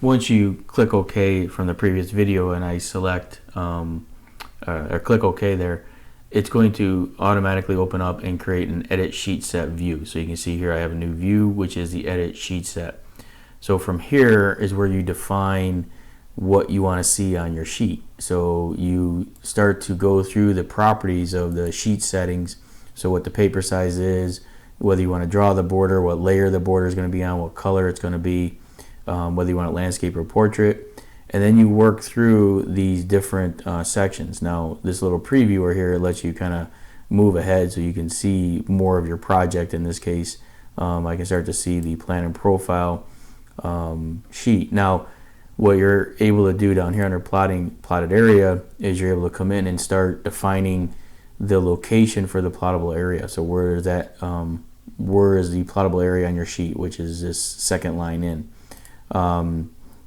once you click OK from the previous video and I select or click OK there, it's going to automatically open up and create an edit sheet set view. So you can see here I have a new view, which is the edit sheet set. So from here is where you define what you want to see on your sheet. So you start to go through the properties of the sheet settings. So what the paper size is, whether you want to draw the border, what layer the border is going to be on, what color it's going to be, whether you want it landscape or portrait. And then you work through these different sections. Now this little previewer here lets you kind of move ahead so you can see more of your project. In this case, I can start to see the plan and profile sheet. Now what you're able to do down here under plotted area is you're able to come in and start defining the location for the plottable area. So where is that? Where is the plottable area on your sheet, which is this second line in.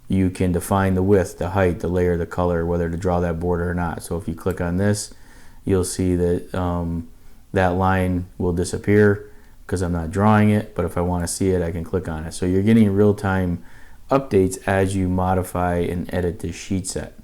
You can define the width, the height, the layer, the color, whether to draw that border or not. So if you click on this, you'll see that that line will disappear because I'm not drawing it, but if I want to see it, I can click on it. So you're getting real-time updates as you modify and edit this sheet set.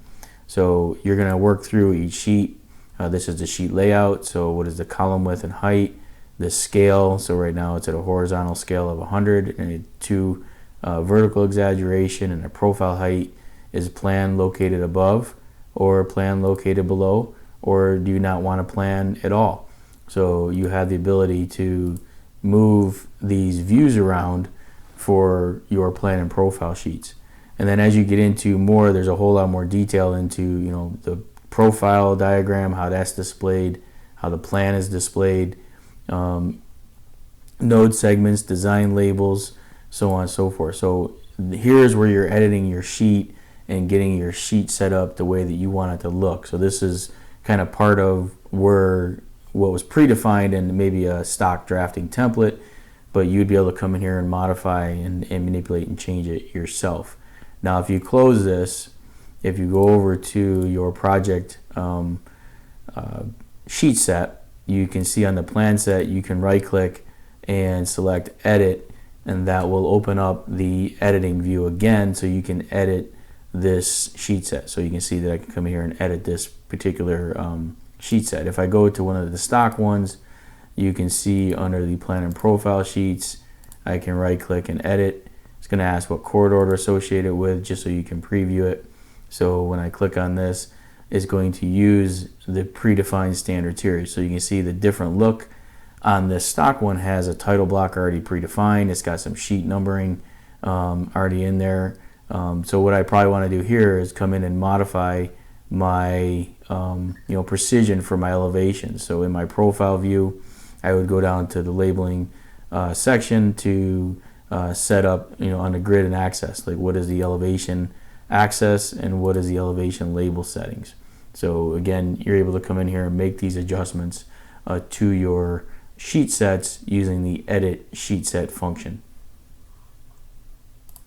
So you're going to work through each sheet. This is the sheet layout. So what is the column width and height? The scale. So right now it's at a horizontal scale of 100 and 2 vertical exaggeration, and a profile height is plan located above or plan located below, or do you not want a plan at all? So you have the ability to move these views around for your plan and profile sheets. And then as you get into more, there's a whole lot more detail into, you know, the profile diagram, how that's displayed, how the plan is displayed, node segments, design labels, so on and so forth. So here's where you're editing your sheet and getting your sheet set up the way that you want it to look. So this is kind of part of where what was predefined and maybe a stock drafting template, but you'd be able to come in here and modify and manipulate and change it yourself. Now if you close this, if you go over to your project sheet set, you can see on the plan set, you can right click and select edit, and that will open up the editing view again, so you can edit this sheet set. So you can see that I can come here and edit this particular sheet set. If I go to one of the stock ones, you can see under the plan and profile sheets, I can right click and edit. It's going to ask what chord order associated with, just so you can preview it. So when I click on this, it's going to use the predefined standards here. So you can see the different look. On this stock one has a title block already predefined. It's got some sheet numbering already in there. So what I probably want to do here is come in and modify my precision for my elevation. So in my profile view, I would go down to the labeling section to set up on the grid and axis, like what is the elevation axis and what is the elevation label settings. So again, you're able to come in here and make these adjustments to your sheet sets using the edit sheet set function.